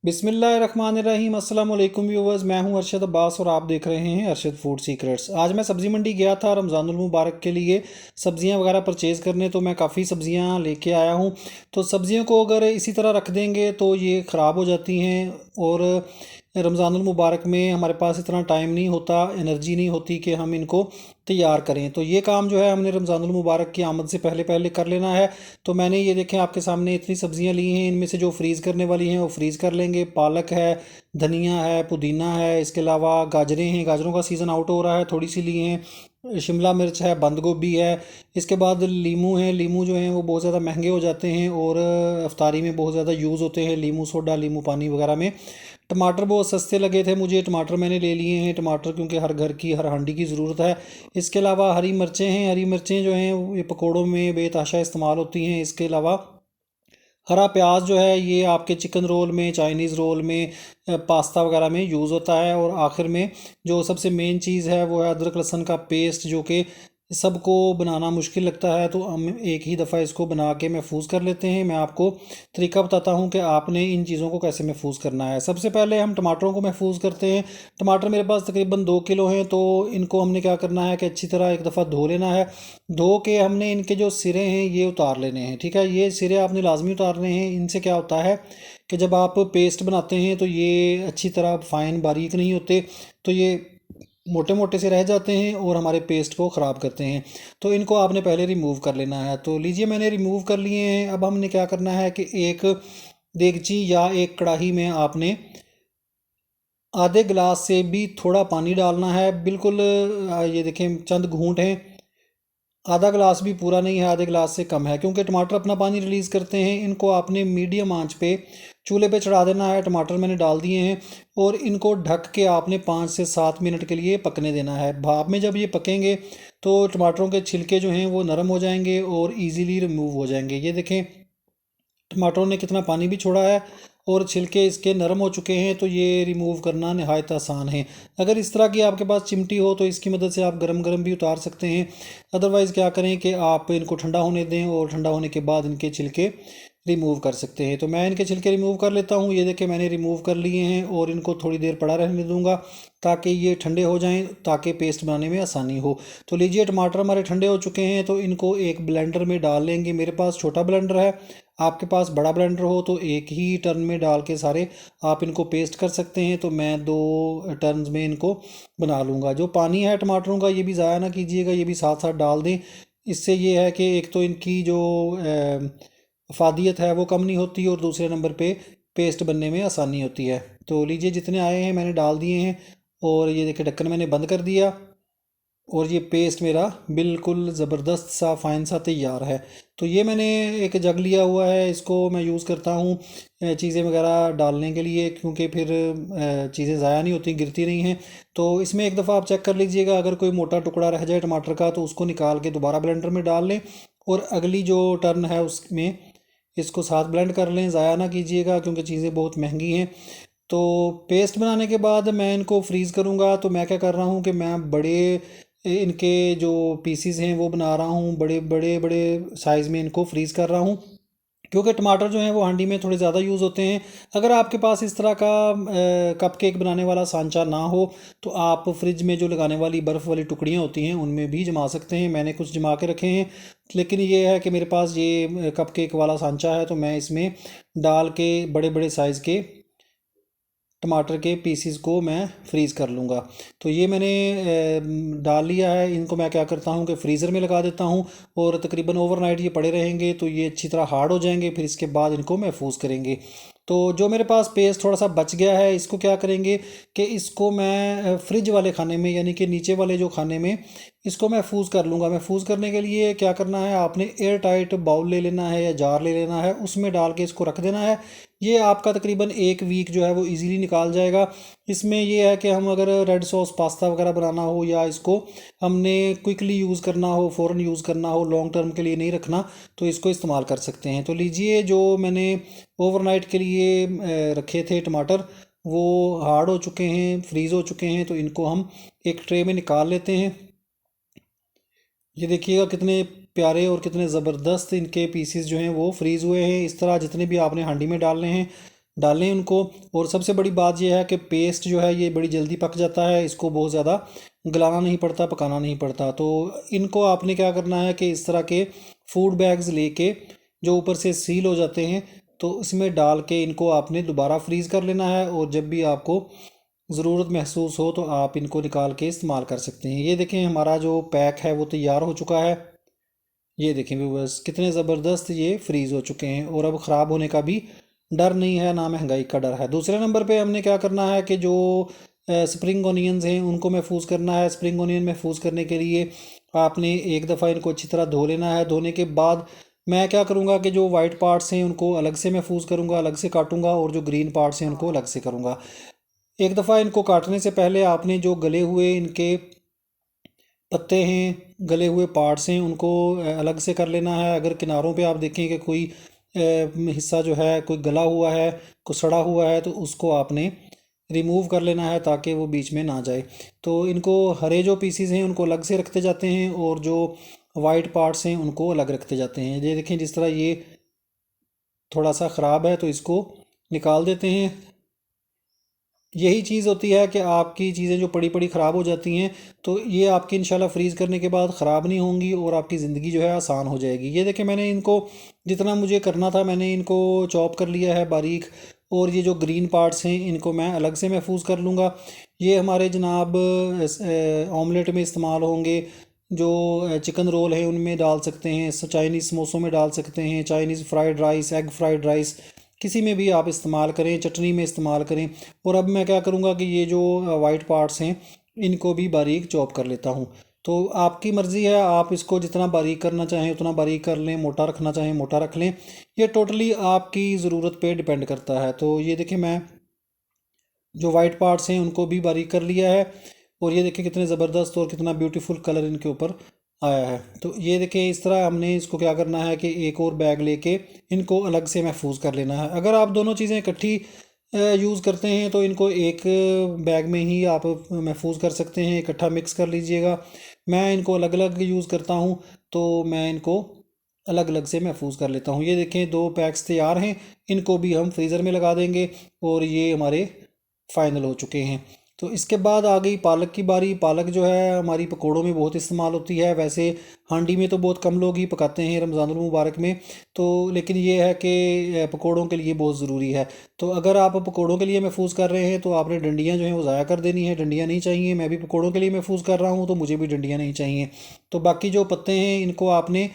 बिस्मिल्लाहिर्रहमानिर्रहीम अस्सलाम वालेकुम व्यूवर्स। मैं हूं अरशद अब्बास और आप देख रहे हैं अरशद फूड सीक्रेट्स। आज मैं सब्ज़ी मंडी गया था रमज़ानुल मुबारक के लिए सब्ज़ियां वगैरह परचेज़ करने, तो मैं काफ़ी सब्ज़ियां लेके आया हूं। तो सब्ज़ियों को अगर इसी तरह रख देंगे तो ये ख़राब हो जाती हैं, और रमज़ानुल मुबारक में हमारे पास इतना टाइम नहीं होता, एनर्जी नहीं होती कि हम इनको तैयार करें। तो ये काम जो है हमने रमज़ानुल मुबारक की आमद से पहले पहले कर लेना है। तो मैंने ये देखें आपके सामने इतनी सब्जियां ली हैं, इनमें से जो फ्रीज़ करने वाली हैं वो फ्रीज़ कर लेंगे। पालक है, धनिया है, पुदीना है, इसके अलावा गाजरें हैं, गाजरों का सीज़न आउट हो रहा है, थोड़ी सी ली हैं। शिमला मिर्च है, बंद गोभी है। इसके बाद लीमू है। लीमू जो हैं वो बहुत ज़्यादा महंगे हो जाते हैं और अफ्तारी में बहुत ज़्यादा यूज़ होते हैं, लीमू सोडा, लीमू पानी वगैरह में। टमाटर बहुत सस्ते लगे थे मुझे, टमाटर मैंने ले लिए हैं। टमाटर क्योंकि हर घर की, हर हांडी की ज़रूरत है। इसके अलावा हरी मिर्चें हैं। हरी मिर्चें जो हैं ये पकौड़ों में बेतहाशा इस्तेमाल होती हैं। इसके अलावा हरा प्याज जो है ये आपके चिकन रोल में, चाइनीज़ रोल में, पास्ता वगैरह में यूज़ होता है। और आखिर में जो सबसे मेन चीज़ है वो है अदरक लहसुन का पेस्ट, जो कि सबको बनाना मुश्किल लगता है, तो हम एक ही दफ़ा इसको बना के महफूज कर लेते हैं। मैं आपको तरीका बताता हूँ कि आपने इन चीज़ों को कैसे महफूज करना है। सबसे पहले हम टमाटरों को महफूज करते हैं। टमाटर मेरे पास तकरीबन 2 किलो हैं, तो इनको हमने क्या करना है कि अच्छी तरह एक दफ़ा धो लेना है। धो के हमने इनके जो सिरे हैं ये उतार लेने हैं। ठीक है, ये सिरे आपने लाजमी उतारने हैं। इनसे क्या होता है कि जब आप पेस्ट बनाते हैं तो ये अच्छी तरह फाइन बारीक नहीं होते, तो ये मोटे मोटे से रह जाते हैं और हमारे पेस्ट को ख़राब करते हैं। तो इनको आपने पहले रिमूव कर लेना है। तो लीजिए मैंने रिमूव कर लिए हैं। अब हमने क्या करना है कि एक देगची या एक कढ़ाई में आपने आधे गिलास से भी थोड़ा पानी डालना है। बिल्कुल ये देखें चंद घूंट हैं, आधा गिलास भी पूरा नहीं है, आधे गिलास से कम है, क्योंकि टमाटर अपना पानी रिलीज़ करते हैं। इनको आपने मीडियम आंच पे चूल्हे पे चढ़ा देना है। टमाटर मैंने डाल दिए हैं और इनको ढक के आपने 5 से 7 मिनट के लिए पकने देना है। भाप में जब ये पकेंगे तो टमाटरों के छिलके जो हैं वो नरम हो जाएंगे और इजीली रिमूव हो जाएंगे। ये देखें टमाटरों ने कितना पानी भी छोड़ा है और छिलके इसके नरम हो चुके हैं, तो ये रिमूव करना नहायत आसान है। अगर इस तरह की आपके पास चिमटी हो तो इसकी मदद से आप गरम गरम भी उतार सकते हैं। अदरवाइज़ क्या करें कि आप इनको ठंडा होने दें और ठंडा होने के बाद इनके छिलके रिमूव कर सकते हैं। तो मैं इनके छिलके रिमूव कर लेता हूँ। ये देखिए मैंने रिमूव कर लिए हैं और इनको थोड़ी देर पड़ा रहने दूंगा ताकि ये ठंडे हो जाएं, ताकि पेस्ट बनाने में आसानी हो। तो लीजिए टमाटर हमारे ठंडे हो चुके हैं, तो इनको एक ब्लेंडर में डाल लेंगे। मेरे पास छोटा ब्लेंडर है, आपके पास बड़ा ब्लेंडर हो तो एक ही टर्न में डाल के सारे आप इनको पेस्ट कर सकते हैं। तो मैं 2 टर्न्स में इनको बना लूँगा। जो पानी है टमाटरों का ये भी ज़ाया ना कीजिएगा, ये भी साथ साथ डाल दें। इससे ये है कि एक तो इनकी जो अफादियत है वो कम नहीं होती और दूसरे नंबर पे पेस्ट बनने में आसानी होती है। तो लीजिए जितने आए हैं मैंने डाल दिए हैं और ये देखिए ढक्कन मैंने बंद कर दिया और ये पेस्ट मेरा बिल्कुल ज़बरदस्त सा फाइन सा तैयार है। तो ये मैंने एक जग लिया हुआ है, इसको मैं यूज़ करता हूँ चीज़ें वगैरह डालने के लिए, क्योंकि फिर चीज़ें ज़ाया नहीं होती, गिरती नहीं हैं। तो इसमें एक दफ़ा आप चेक कर लीजिएगा, अगर कोई मोटा टुकड़ा रह जाए टमाटर का तो उसको निकाल के दोबारा ब्लेंडर में डाल लें और अगली जो टर्न है उसमें इसको साथ ब्लेंड कर लें। ज़ाया ना कीजिएगा क्योंकि चीज़ें बहुत महंगी हैं। तो पेस्ट बनाने के बाद मैं इनको फ्रीज़ करूँगा। तो मैं क्या कर रहा हूँ कि मैं बड़े इनके जो पीसीज हैं वो बना रहा हूँ, बड़े बड़े बड़े साइज़ में इनको फ्रीज़ कर रहा हूँ, क्योंकि टमाटर जो हैं वो हांडी में थोड़े ज़्यादा यूज़ होते हैं। अगर आपके पास इस तरह का कप केक बनाने वाला सांचा ना हो तो आप फ्रिज में जो लगाने वाली बर्फ़ वाली टुकड़ियाँ होती हैं उनमें भी जमा सकते हैं। मैंने कुछ जमा के रखे हैं, लेकिन ये है कि मेरे पास ये कप केक वाला सांचा है, तो मैं इसमें डाल के बड़े बड़े साइज़ के टमाटर के पीसीस को मैं फ्रीज़ कर लूँगा। तो ये मैंने डाल लिया है। इनको मैं क्या करता हूँ कि फ्रीज़र में लगा देता हूँ और तकरीबन ओवरनाइट ये पड़े रहेंगे, तो ये अच्छी तरह हार्ड हो जाएंगे। फिर इसके बाद इनको महफूज करेंगे। तो जो मेरे पास पेस्ट थोड़ा सा बच गया है, इसको क्या करेंगे कि इसको मैं फ्रिज वाले खाने में, यानी कि नीचे वाले जो खाने में इसको महफूज कर लूँगा। महफूज करने के लिए क्या करना है, आपने एयर टाइट बाउल ले लेना है या जार ले लेना है, उसमें डाल के इसको रख देना है। ये आपका तकरीबन 1 वीक जो है वो इजीली निकाल जाएगा। इसमें ये है कि हम अगर रेड सॉस पास्ता वगैरह बनाना हो या इसको हमने क्विकली यूज़ करना हो, फ़ौरन यूज़ करना हो, लॉन्ग टर्म के लिए नहीं रखना, तो इसको इस्तेमाल कर सकते हैं। तो लीजिए जो मैंने ओवरनाइट के लिए रखे थे टमाटर, वो हार्ड हो चुके हैं, फ्रीज़ हो चुके हैं। तो इनको हम एक ट्रे में निकाल लेते हैं। ये देखिएगा कितने प्यारे और कितने ज़बरदस्त इनके पीसीस जो हैं वो फ्रीज़ हुए हैं। इस तरह जितने भी आपने हांडी में डालने हैं डालें उनको। और सबसे बड़ी बात यह है कि पेस्ट जो है ये बड़ी जल्दी पक जाता है, इसको बहुत ज़्यादा गलाना नहीं पड़ता, पकाना नहीं पड़ता। तो इनको आपने क्या करना है कि इस तरह के फूड बैग्स लेके जो ऊपर से सील हो जाते हैं, तो उसमें डाल के इनको आपने दोबारा फ्रीज़ कर लेना है, और जब भी आपको ज़रूरत महसूस हो तो आप इनको निकाल के इस्तेमाल कर सकते हैं। ये देखें हमारा जो पैक है वो तैयार हो चुका है। ये देखें व्यूवर्स कितने ज़बरदस्त ये फ्रीज़ हो चुके हैं, और अब ख़राब होने का भी डर नहीं है, ना महंगाई का डर है। दूसरे नंबर पे हमने क्या करना है कि जो स्प्रिंग ऑनियंस हैं उनको महफूज करना है। स्प्रिंग ऑनियन महफूज करने के लिए आपने एक दफ़ा इनको अच्छी तरह धो लेना है। धोने के बाद मैं क्या करूँगा कि जो वाइट पार्ट्स हैं उनको अलग से महफूज करूँगा, अलग से काटूँगा, और जो ग्रीन पार्ट्स हैं उनको अलग से करूँगा। एक दफ़ा इनको काटने से पहले आपने जो गले हुए इनके पत्ते हैं, गले हुए पार्ट्स हैं, उनको अलग से कर लेना है। अगर किनारों पे आप देखें कि कोई हिस्सा जो है कोई गला हुआ है, कुछ सड़ा हुआ है, तो उसको आपने रिमूव कर लेना है ताकि वो बीच में ना जाए। तो इनको हरे जो पीसीज हैं उनको अलग से रखते जाते हैं, और जो वाइट पार्ट्स हैं उनको अलग रखते जाते हैं। ये देखें जिस तरह ये थोड़ा सा ख़राब है तो इसको निकाल देते हैं। यही चीज़ होती है कि आपकी चीज़ें जो पड़ी पड़ी ख़राब हो जाती हैं, तो ये आपकी इंशाल्लाह फ्रीज़ करने के बाद ख़राब नहीं होंगी, और आपकी ज़िंदगी जो है आसान हो जाएगी। ये देखिए मैंने इनको जितना मुझे करना था मैंने इनको चॉप कर लिया है बारीक, और ये जो ग्रीन पार्ट्स हैं इनको मैं अलग से महफूज कर लूँगा। ये हमारे जनाब ऑमलेट में इस्तेमाल होंगे, जो चिकन रोल है उनमें डाल सकते हैं, चाइनीज़ समोसों में डाल सकते हैं, Chinese fried rice, egg fried rice, किसी में भी आप इस्तेमाल करें, चटनी में इस्तेमाल करें। और अब मैं क्या करूँगा कि ये जो वाइट पार्ट्स हैं इनको भी बारीक चॉप कर लेता हूँ। तो आपकी मर्ज़ी है, आप इसको जितना बारीक करना चाहें उतना बारीक कर लें, मोटा रखना चाहें मोटा रख लें। ये टोटली आपकी ज़रूरत पे डिपेंड करता है। तो ये देखिए मैं जो वाइट पार्ट्स हैं उनको भी बारीक कर लिया है, और ये देखिए कितने ज़बरदस्त और कितना ब्यूटीफुल कलर इनके ऊपर आया है। तो ये देखिए इस तरह हमने इसको क्या करना है कि एक और बैग लेके इनको अलग से महफूज कर लेना है। अगर आप दोनों चीज़ें इकट्ठी यूज़ करते हैं तो इनको एक बैग में ही आप महफूज कर सकते हैं, इकट्ठा मिक्स कर लीजिएगा। मैं इनको अलग अलग यूज़ करता हूँ, तो मैं इनको अलग अलग से महफूज कर लेता हूँ। ये देखें दो पैक्स तैयार हैं, इनको भी हम फ्रीज़र में लगा देंगे, और ये हमारे फाइनल हो चुके हैं। तो इसके बाद आ गई पालक की बारी। पालक जो है हमारी पकोड़ों में बहुत इस्तेमाल होती है, वैसे हांडी में तो बहुत कम लोग ही पकाते हैं रमज़ानुल मुबारक में, तो लेकिन ये है कि पकोड़ों के लिए बहुत ज़रूरी है। तो अगर आप पकोड़ों के लिए महफूज कर रहे हैं तो आपने डंडियाँ जो हैं वो ज़ाया कर देनी है, डंडियाँ नहीं चाहिए। मैं भी पकोड़ों के लिए महफूज कर रहा हूँ तो मुझे भी डंडियाँ नहीं चाहिए। तो बाकी जो पत्ते हैं इनको आपने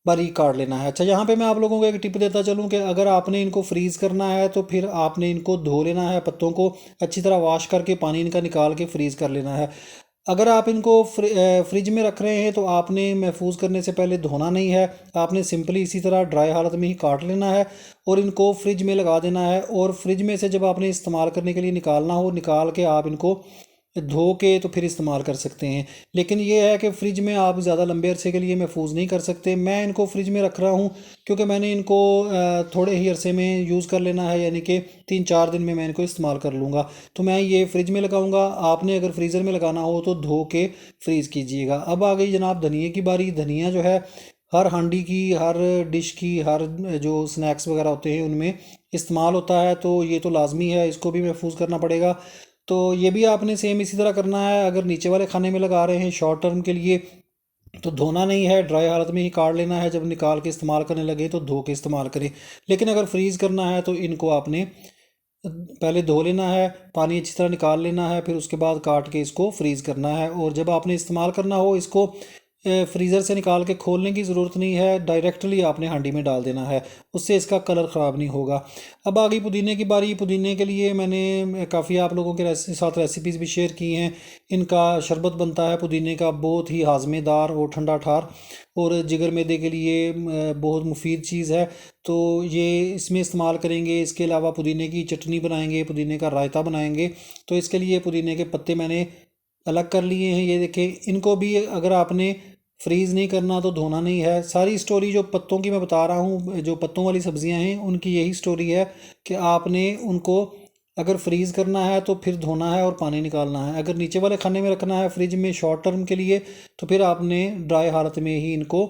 बारीक काट लेना है। अच्छा यहाँ पे मैं आप लोगों को एक टिप देता चलूँ कि अगर आपने इनको फ्रीज़ करना है तो फिर आपने इनको धो लेना है, पत्तों को अच्छी तरह वॉश करके पानी इनका निकाल के फ्रीज़ कर लेना है। अगर आप इनको फ्रिज में रख रहे हैं तो आपने महफूज करने से पहले धोना नहीं है, आपने सिंपली इसी तरह ड्राई हालत में ही काट लेना है, और इनको फ्रिज में लगा देना है। और फ्रिज में से जब आपने इस्तेमाल करने के लिए निकालना हो, निकाल के आप इनको धो के तो फिर इस्तेमाल कर सकते हैं। लेकिन ये है कि फ़्रिज में आप ज़्यादा लंबे अरसे के लिए महफूज नहीं कर सकते। मैं इनको फ्रिज में रख रहा हूँ क्योंकि मैंने इनको थोड़े ही अरसे में यूज़ कर लेना है, यानी कि 3-4 दिन में मैं इनको इस्तेमाल कर लूँगा। तो मैं ये फ्रिज में लगाऊँगा। आपने अगर फ्रीज़र में लगाना हो तो धो के फ्रीज़ कीजिएगा। अब आ गई जनाब धनिए की बारी। धनिया जो है हर हांडी की, हर डिश की, हर जो स्नैक्स वगैरह होते हैं उनमें इस्तेमाल होता है, तो ये तो लाजमी है, इसको भी महफूज करना पड़ेगा। तो ये भी आपने सेम इसी तरह करना है। अगर नीचे वाले खाने में लगा रहे हैं शॉर्ट टर्म के लिए तो धोना नहीं है, ड्राई हालत में ही काट लेना है। जब निकाल के इस्तेमाल करने लगे तो धो के इस्तेमाल करें। लेकिन अगर फ्रीज़ करना है तो इनको आपने पहले धो लेना है, पानी अच्छी तरह निकाल लेना है, फिर उसके बाद काट के इसको फ्रीज़ करना है। और जब आपने इस्तेमाल करना हो इसको फ्रीज़र से निकाल के खोलने की ज़रूरत नहीं है, डायरेक्टली आपने हांडी में डाल देना है, उससे इसका कलर ख़राब नहीं होगा। अब आ गई पुदीने की बारी। पुदीने के लिए मैंने काफ़ी आप लोगों के साथ रेसिपीज़ भी शेयर की हैं। इनका शरबत बनता है पुदीने का, बहुत ही हाजमेदार और ठंडा ठार, और जिगर मैदे के लिए बहुत मुफीद चीज़ है। तो ये इसमें इस्तेमाल करेंगे। इसके अलावा पुदीने की चटनी बनाएंगे, पुदीने का रायता बनाएंगे। तो इसके लिए पुदीने के पत्ते मैंने अलग कर लिए हैं। ये देखें, इनको भी अगर आपने फ्रीज़ नहीं करना तो धोना नहीं है। सारी स्टोरी जो पत्तों की मैं बता रहा हूँ, जो पत्तों वाली सब्जियां हैं उनकी यही स्टोरी है कि आपने उनको अगर फ्रीज़ करना है तो फिर धोना है और पानी निकालना है। अगर नीचे वाले खाने में रखना है फ्रिज में शॉर्ट टर्म के लिए तो फिर आपने ड्राई हालत में ही इनको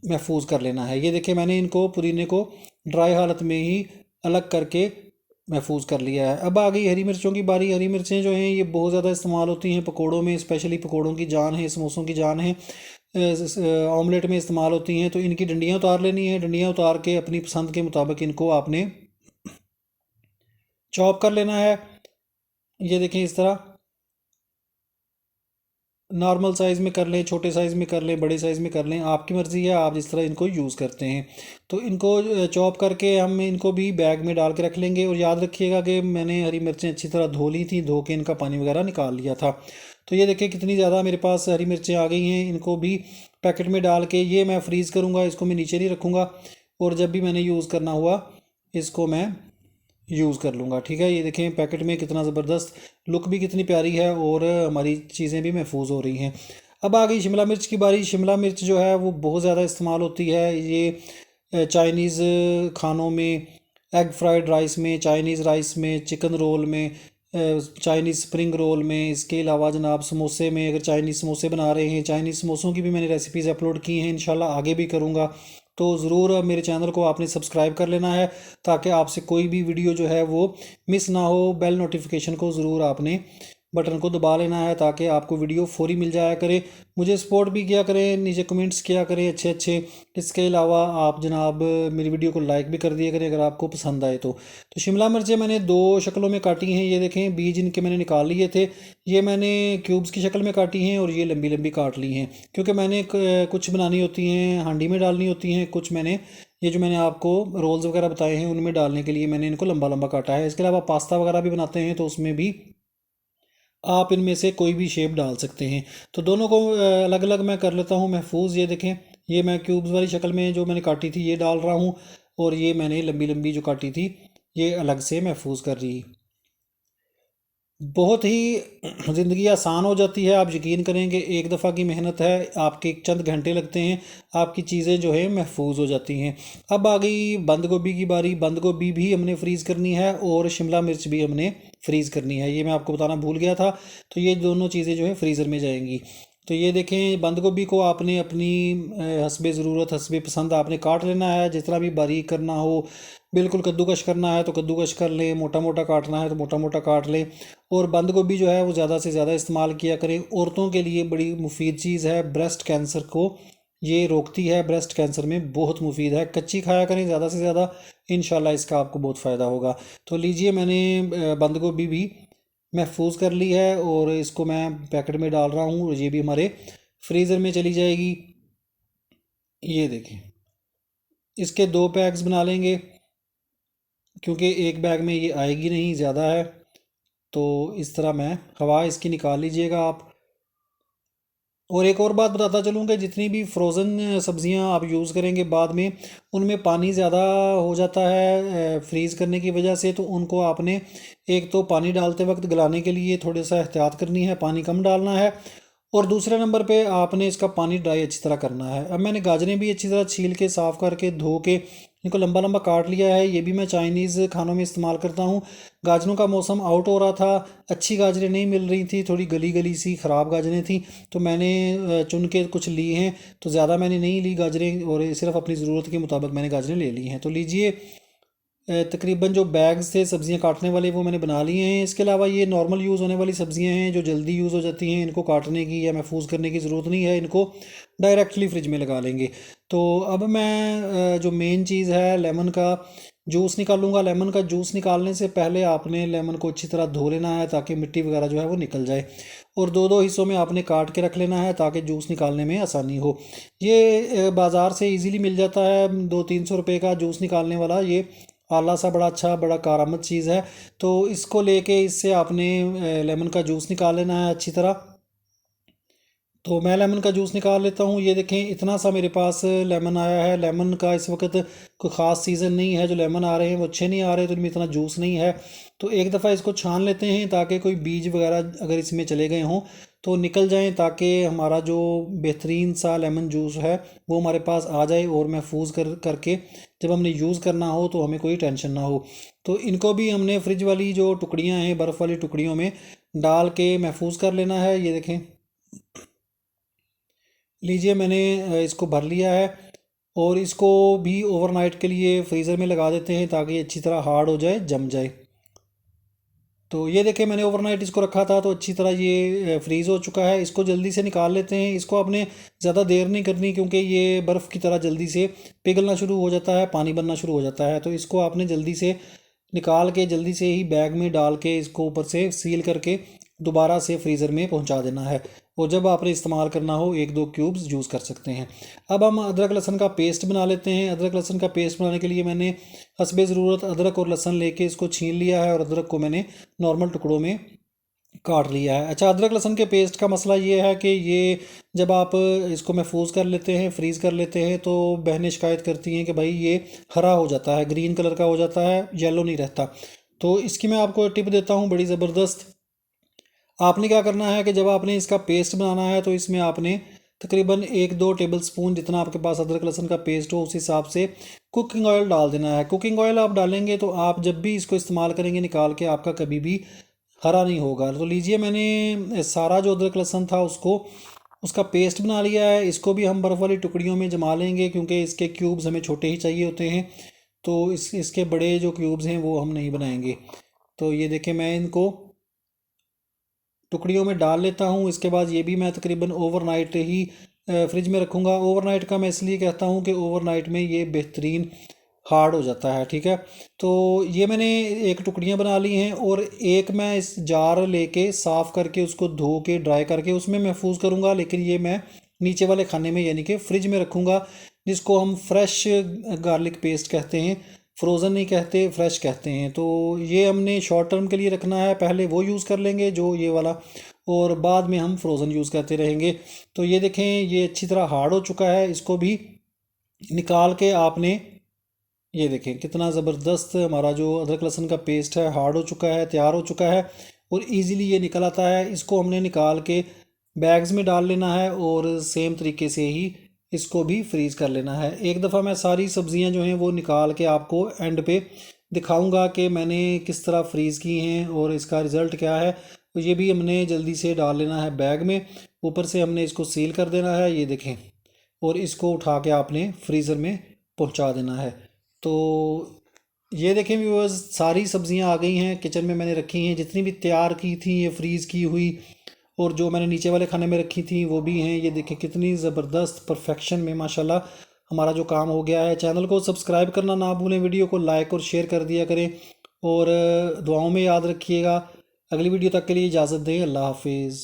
महफूज कर लेना है। ये देखिए मैंने इनको पुदीने को ड्राई हालत में ही अलग करके महफूज कर लिया है। अब आ गई हरी मिर्चों की बारी। हरी मिर्चें जो हैं ये बहुत ज़्यादा इस्तेमाल होती हैं पकोड़ों में, स्पेशली पकोड़ों की जान है, समोसों की जान है, ऑमलेट में इस्तेमाल होती हैं। तो इनकी डंडियाँ उतार लेनी है। डंडियाँ उतार के अपनी पसंद के मुताबिक इनको आपने चॉप कर लेना है। ये देखें इस तरह नॉर्मल साइज़ में कर लें, छोटे साइज़ में कर लें, बड़े साइज़ में कर लें, आपकी मर्ज़ी है आप जिस तरह इनको यूज़ करते हैं। तो इनको चॉप करके हम इनको भी बैग में डाल के रख लेंगे। और याद रखिएगा कि मैंने हरी मिर्चें अच्छी तरह धो ली थी, धो के इनका पानी वगैरह निकाल लिया था। तो ये देखिए कितनी ज़्यादा मेरे पास हरी मिर्चें आ गई हैं। इनको भी पैकेट में डाल के ये मैं फ्रीज़ करूँगा, इसको मैं नीचे नहीं रखूँगा। और जब भी मैंने यूज़ करना हुआ इसको मैं यूज़ कर लूँगा। ठीक है, ये देखें पैकेट में कितना ज़बरदस्त, लुक भी कितनी प्यारी है और हमारी चीज़ें भी महफूज हो रही हैं। अब आ गई शिमला मिर्च की बारी। शिमला मिर्च जो है वो बहुत ज़्यादा इस्तेमाल होती है ये चाइनीज़ खानों में, एग फ्राइड राइस में, चाइनीज़ राइस में, चिकन रोल में, चाइनीज़ स्प्रिंग रोल में। इसके अलावा जनाब समोसे में, अगर चाइनीज़ समोसे बना रहे हैं, चाइनीज़ समोसों की भी मैंने रेसिपीज़ अपलोड की हैं, इंशाल्लाह आगे भी करूँगा। तो ज़रूर मेरे चैनल को आपने सब्सक्राइब कर लेना है ताकि आपसे कोई भी वीडियो जो है वो मिस ना हो। बेल नोटिफिकेशन को ज़रूर आपने बटन को दबा लेना है ताकि आपको वीडियो फौरी मिल जाया करे। मुझे सपोर्ट भी किया करें, नीचे कमेंट्स किया करें अच्छे अच्छे। इसके अलावा आप जनाब मेरी वीडियो को लाइक भी कर दिया करें अगर आपको पसंद आए तो शिमला मिर्चें मैंने दो शक्लों में काटी हैं। ये देखें बीज इनके मैंने निकाल लिए थे। ये मैंने क्यूब्स की शक्ल में काटी हैं और ये लंबी लंबी काट ली हैं क्योंकि मैंने कुछ बनानी होती हैं हांडी में डालनी होती हैं, कुछ मैंने ये जो मैंने आपको रोल्स वगैरह बताए हैं उनमें डालने के लिए मैंने इनको लंबा लंबा काटा है। इसके अलावा पास्ता वगैरह भी बनाते हैं तो उसमें भी आप इनमें से कोई भी शेप डाल सकते हैं। तो दोनों को अलग अलग मैं कर लेता हूँ महफूज। ये देखें ये मैं क्यूब्स वाली शक्ल में जो मैंने काटी थी ये डाल रहा हूँ और ये मैंने लंबी लंबी जो काटी थी ये अलग से महफूज कर रही। बहुत ही ज़िंदगी आसान हो जाती है। आप यकीन करेंगे एक दफ़ा की मेहनत है, आपके चंद घंटे लगते हैं, आपकी चीज़ें जो है महफूज हो जाती हैं। अब आ गई बंद गोभी की बारी। बंद गोभी भी हमने फ्रीज़ करनी है और शिमला मिर्च भी हमने फ्रीज़ करनी है, ये मैं आपको बताना भूल गया था। तो ये दोनों चीज़ें जो है फ्रीज़र में जाएंगी। तो ये देखें बंद गोभी को आपने अपनी हस्बे ज़रूरत हस्बे पसंद आपने काट लेना है, जिस तरह भी बारीक करना हो। बिल्कुल कद्दूकश करना है तो कद्दूकश कर लें, मोटा मोटा काटना है तो मोटा मोटा काट लें। और बंद गोभी जो है वो ज़्यादा से ज़्यादा इस्तेमाल किया करें। औरतों के लिए बड़ी मुफीद चीज़ है, ब्रेस्ट कैंसर को ये रोकती है, ब्रेस्ट कैंसर में बहुत मुफीद है। कच्ची खाया करें ज़्यादा से ज़्यादा, इंशाल्लाह इसका आपको बहुत फ़ायदा होगा। तो लीजिए मैंने बंद गोभी भी महफूज कर ली है और इसको मैं पैकेट में डाल रहा हूँ और ये भी हमारे फ्रीज़र में चली जाएगी। ये देखें इसके दो पैक्स बना लेंगे क्योंकि एक बैग में ये आएगी नहीं, ज़्यादा है। तो इस तरह मैं हवा इसकी निकाल लीजिएगा आप। और एक और बात बताता चलूँ कि जितनी भी फ्रोज़न सब्ज़ियाँ आप यूज़ करेंगे बाद में उनमें पानी ज़्यादा हो जाता है फ्रीज़ करने की वजह से। तो उनको आपने एक तो पानी डालते वक्त गलाने के लिए थोड़ा सा एहतियात करनी है, पानी कम डालना है। और दूसरे नंबर पे आपने इसका पानी ड्राई अच्छी तरह करना है। अब मैंने गाजरें भी अच्छी तरह छील के साफ़ करके धो के इनको लंबा लंबा काट लिया है। ये भी मैं चाइनीज़ खानों में इस्तेमाल करता हूँ। गाजरों का मौसम आउट हो रहा था, अच्छी गाजरें नहीं मिल रही थी, थोड़ी गली गली सी ख़राब गाजरें थी। तो मैंने चुन के कुछ ली हैं, तो ज़्यादा मैंने नहीं ली गाजरें और सिर्फ अपनी ज़रूरत के मुताबिक मैंने गाजरें ले ली हैं। तो लीजिए तकरीबन जो बैग्स थे सब्ज़ियाँ काटने वाले वो मैंने बना लिए हैं। इसके अलावा ये नॉर्मल यूज़ होने वाली सब्ज़ियाँ हैं जो जल्दी यूज़ हो जाती हैं, इनको काटने की या महफूज करने की ज़रूरत नहीं है, इनको डायरेक्टली फ्रिज में लगा लेंगे। तो अब मैं जो मेन चीज़ है लेमन का जूस निकालूंगा। लेमन का जूस निकालने से पहले आपने लेमन को अच्छी तरह धो लेना है ताकि मिट्टी वगैरह जो है वो निकल जाए। और दो दो हिस्सों में आपने काट के रख लेना है ताकि जूस निकालने में आसानी हो। ये बाज़ार से इजीली मिल जाता है, 200-300 रुपये का जूस निकालने वाला ये आला सा बड़ा अच्छा बड़ा कारामद चीज़ है। तो इसको लेके इससे आपने लेमन का जूस निकाल लेना है अच्छी तरह। तो मैं लेमन का जूस निकाल लेता हूँ। ये देखें इतना सा मेरे पास लेमन आया है। लेमन का इस वक्त कोई ख़ास सीज़न नहीं है, जो लेमन आ रहे हैं वो अच्छे नहीं आ रहे तो इनमें इतना जूस नहीं है। तो एक दफ़ा इसको छान लेते हैं ताकि कोई बीज वगैरह अगर इसमें चले गए हों तो निकल जाएं, ताकि हमारा जो बेहतरीन सा लेमन जूस है वो हमारे पास आ जाए और महफूज करके जब हमने यूज़ करना हो तो हमें कोई टेंशन ना हो। तो इनको भी हमने फ्रिज वाली जो टुकड़ियाँ हैं बर्फ़ वाली टुकड़ियों में डाल के महफूज कर लेना है। ये देखें लीजिए मैंने इसको भर लिया है और इसको भी ओवरनाइट के लिए फ्रीज़र में लगा देते हैं ताकि ये अच्छी तरह हार्ड हो जाए, जम जाए। तो ये देखें, मैंने ओवरनाइट इसको रखा था तो अच्छी तरह ये फ्रीज़ हो चुका है। इसको जल्दी से निकाल लेते हैं। इसको आपने ज़्यादा देर नहीं करनी, क्योंकि ये बर्फ़ की तरह जल्दी से पिघलना शुरू हो जाता है, पानी बनना शुरू हो जाता है। तो इसको आपने जल्दी से निकाल के जल्दी से ही बैग में डाल के इसको ऊपर से सील करके दोबारा से फ्रीज़र में पहुंचा देना है। और जब आपने इस्तेमाल करना हो 1-2 क्यूब्स यूज़ कर सकते हैं। अब हम अदरक लहसुन का पेस्ट बना लेते हैं। अदरक लहसुन का पेस्ट बनाने के लिए मैंने हस्बे ज़रूरत अदरक और लहसुन लेके इसको छील लिया है, और अदरक को मैंने नॉर्मल टुकड़ों में काट लिया है। अच्छा, अदरक लहसुन के पेस्ट का मसला ये है कि ये जब आप इसको महफूज कर लेते हैं, फ्रीज़ कर लेते हैं, तो बहनें शिकायत करती हैं कि भाई ये हरा हो जाता है, ग्रीन कलर का हो जाता है, येलो नहीं रहता। तो इसकी मैं आपको टिप देता हूँ बड़ी ज़बरदस्त। आपने क्या करना है कि जब आपने इसका पेस्ट बनाना है तो इसमें आपने तकरीबन 1-2 टेबल स्पून, जितना आपके पास अदरक लहसुन का पेस्ट हो उस हिसाब से कुकिंग ऑयल डाल देना है। कुकिंग ऑयल आप डालेंगे तो आप जब भी इसको इस्तेमाल करेंगे निकाल के, आपका कभी भी हरा नहीं होगा। तो लीजिए, मैंने सारा जो अदरक लहसुन था उसको उसका पेस्ट बना लिया है। इसको भी हम बर्फ़ वाली टुकड़ियों में जमा लेंगे, क्योंकि इसके क्यूब्स हमें छोटे ही चाहिए होते हैं। तो इसके बड़े जो क्यूब्स हैं वो हम नहीं बनाएंगे। तो ये देखें, मैं इनको टुकड़ियों में डाल लेता हूँ। इसके बाद ये भी मैं तकरीबन ओवरनाइट ही फ्रिज में रखूँगा। ओवरनाइट का मैं इसलिए कहता हूँ कि ओवरनाइट में ये बेहतरीन हार्ड हो जाता है। ठीक है, तो ये मैंने एक टुकड़ियाँ बना ली हैं, और एक मैं इस जार लेके साफ़ करके उसको धो के ड्राई करके उसमें महफूज करूँगा। लेकिन ये मैं नीचे वाले खाने में यानी कि फ्रिज में रखूँगा, जिसको हम फ्रेश गार्लिक पेस्ट कहते हैं। फ्रोज़न नहीं कहते, फ्रेश कहते हैं। तो ये हमने शॉर्ट टर्म के लिए रखना है, पहले वो यूज़ कर लेंगे जो ये वाला, और बाद में हम फ्रोज़न यूज़ करते रहेंगे। तो ये देखें, ये अच्छी तरह हार्ड हो चुका है। इसको भी निकाल के आपने, ये देखें कितना ज़बरदस्त हमारा जो अदरक लहसुन का पेस्ट है हार्ड हो चुका है, तैयार हो चुका है, और इजीली ये निकल आता है। इसको हमने निकाल के बैग्स में डाल लेना है, और सेम तरीके से ही इसको भी फ्रीज़ कर लेना है। एक दफ़ा मैं सारी सब्ज़ियां जो हैं वो निकाल के आपको एंड पे दिखाऊंगा कि मैंने किस तरह फ्रीज़ की हैं और इसका रिज़ल्ट क्या है। तो ये भी हमने जल्दी से डाल लेना है बैग में। ऊपर से हमने इसको सील कर देना है, ये देखें, और इसको उठा के आपने फ्रीज़र में पहुंचा देना है। तो ये देखें व्यूअर्स, सारी सब्जियां आ गई हैं किचन में, मैंने रखी हैं। जितनी भी तैयार की थी ये फ्रीज़ की हुई, और जो मैंने नीचे वाले खाने में रखी थी वो भी हैं। ये देखें कितनी ज़बरदस्त परफेक्शन में माशाल्लाह हमारा जो काम हो गया है। चैनल को सब्सक्राइब करना ना भूलें, वीडियो को लाइक और शेयर कर दिया करें, और दुआओं में याद रखिएगा। अगली वीडियो तक के लिए इजाज़त दें। अल्लाह हाफिज़।